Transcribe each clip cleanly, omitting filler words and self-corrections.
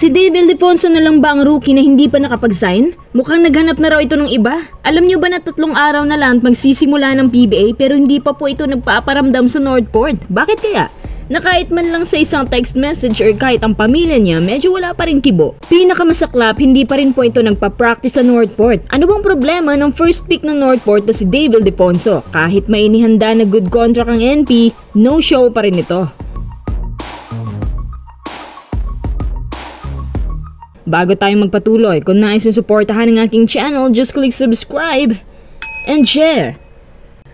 Si Dave Ildefonso na lang ba ang rookie na hindi pa nakapag-sign? Mukhang naghanap na raw ito ng iba. Alam nyo ba na 3 araw na lang magsisimula ng PBA pero hindi pa po ito nagpaaparamdam sa Northport? Bakit kaya? Na kahit man lang sa isang text message or kahit ang pamilya niya, medyo wala pa rin kibo. Pinakamasaklap, hindi pa rin po ito nagpa-practice sa Northport. Ano bang problema ng first pick ng Northport na si Dave Ildefonso? Kahit may inihanda na good contract ang NP, no show pa rin ito. Bago tayo magpatuloy, kung nais yung suportahan ng aking channel, just click subscribe and share.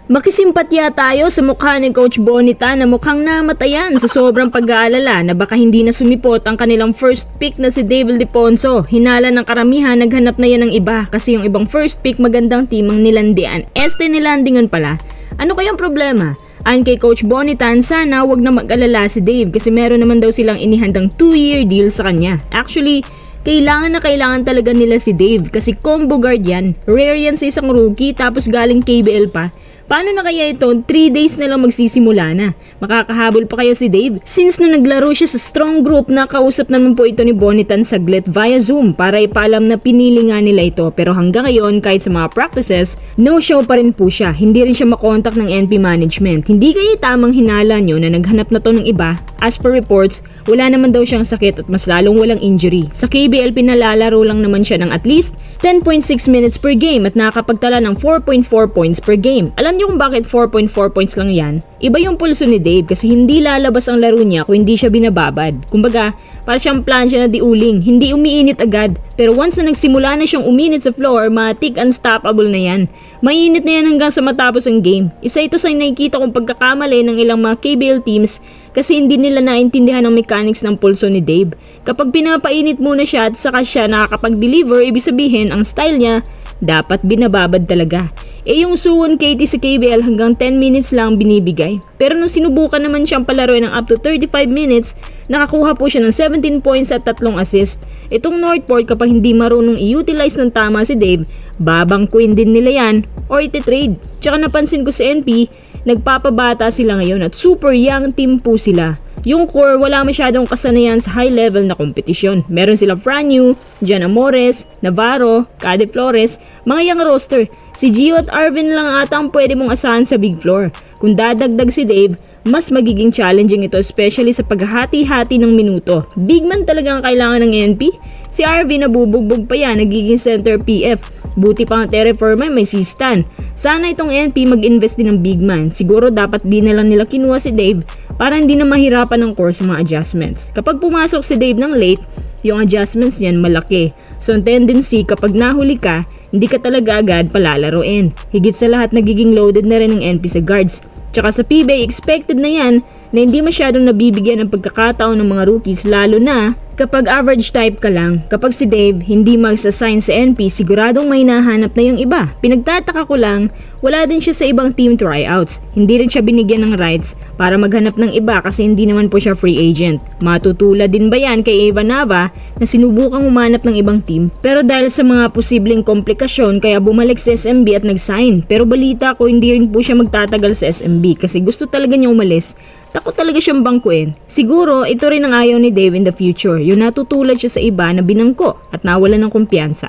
Makisimpatya tayo sa mukha ni Coach Bonita na mukhang namatayan sa sobrang pag-aalala na baka hindi na sumipot ang kanilang first pick na si Dave Ildefonso. Hinala ng karamihan, naghanap na yan ng iba kasi yung ibang first pick magandang team ang nilandian. Nilandingan pala. Ano kayang problema? Ayon kay Coach Bonitan, sana wag na mag-alala si Dave kasi meron naman daw silang inihandang 2-year deal sa kanya. Actually, kailangan talaga nila si Dave kasi combo guard yan. Rare yan sa isang rookie tapos galing KBL pa. Paano na kaya ito? 3 days na lang magsisimula na. Makakahabol pa kaya si Dave? Since na naglaro siya sa strong group, nakausap naman po ito ni Bonitan saglit via Zoom para ipaalam na pinili nga nila ito. Pero hanggang ngayon, kahit sa mga practices, no show pa rin po siya. Hindi rin siya makontak ng NP management. Hindi kaya tamang hinala nyo na naghanap na to ng iba? As per reports, wala naman daw siyang sakit at mas lalong walang injury. Sa KBL, pinalalaro lang naman siya ng at least 10.6 minutes per game at nakakapagtala ng 4.4 points per game. Alam niyo kung bakit 4.4 points lang yan? Iba yung pulso ni Dave kasi hindi lalabas ang laro niya kung hindi siya binababad. Kumbaga, para siyang plancha na diuling, hindi umiinit agad. Pero once na nagsimula na siyang uminit sa floor, matik unstoppable na yan. Mainit na yan hanggang sa matapos ang game. Isa ito sa nakikita kong pagkakamali ng ilang mga KBL teams kasi hindi nila naintindihan ang mechanics ng pulso ni Dave. Kapag pinapainit muna siya at saka siya nakakapag-deliver, ibig sabihin ang style niya dapat binababad talaga. Yung suwon KT sa KBL hanggang 10 minutes lang binibigay. Pero nung sinubukan naman siyang palaroin ng up to 35 minutes, nakakuha po siya ng 17 points at 3 assists. Itong Northport kapag hindi marunong i-utilize ng tama si Dave, babangkuin din nila yan or iti-trade. Tsaka napansin ko sa NP, nagpapabata sila ngayon at super young team po sila. Yung core wala masyadong kasanayan sa high level na kompetisyon. Meron sila Franyu, Jan Amores, Navarro, Cade Flores, mga young roster. Si Gio at Arvin lang ata ang pwede mong asahan sa big floor. Kung dadagdag si Dave, mas magiging challenging ito especially sa paghahati-hati ng minuto. Big man talaga ang kailangan ng NP. Si Arvin nabubugbog pa yan, nagiging center PF. Buti pa ang Terry Forman may si Stan. Sana itong NP mag-invest din ng big man. Siguro dapat di na lang nila kinuha si Dave para hindi na mahirapan ng core sa mga adjustments. Kapag pumasok si Dave ng late, yung adjustments niyan malaki. So ang tendency kapag nahuli ka, hindi ka talaga agad palalaroin. Higit sa lahat nagiging loaded na rin ng NP sa guards. Tsaka sa PBA expected na yan na hindi masyadong nabibigyan ng pagkakataon ng mga rookies lalo na kapag average type ka lang. Kapag si Dave hindi magsasign sa NP, siguradong may nahanap na yung iba. Pinagtataka ko lang, wala din siya sa ibang team tryouts. Hindi rin siya binigyan ng rights para maghanap ng iba kasi hindi naman po siya free agent. Matutulad din ba yan kay Eva Nava na sinubukang umanap ng ibang team pero dahil sa mga posibleng komplikasyon kaya bumalik sa SMB at nag-sign. Pero balita ko hindi rin po siya magtatagal sa SMB kasi gusto talaga niya umalis. Takot talaga siyang bangkuin. Siguro, ito rin ang ayaw ni Dave in the future. Yung natutulad siya sa iba na binangko at nawalan ng kumpiyansa.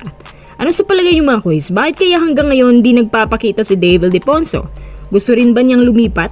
Ano sa palagay niyo mga quiz? Bakit kaya hanggang ngayon di nagpapakita si Dave Ildefonso? Gusto rin ba niyang lumipat?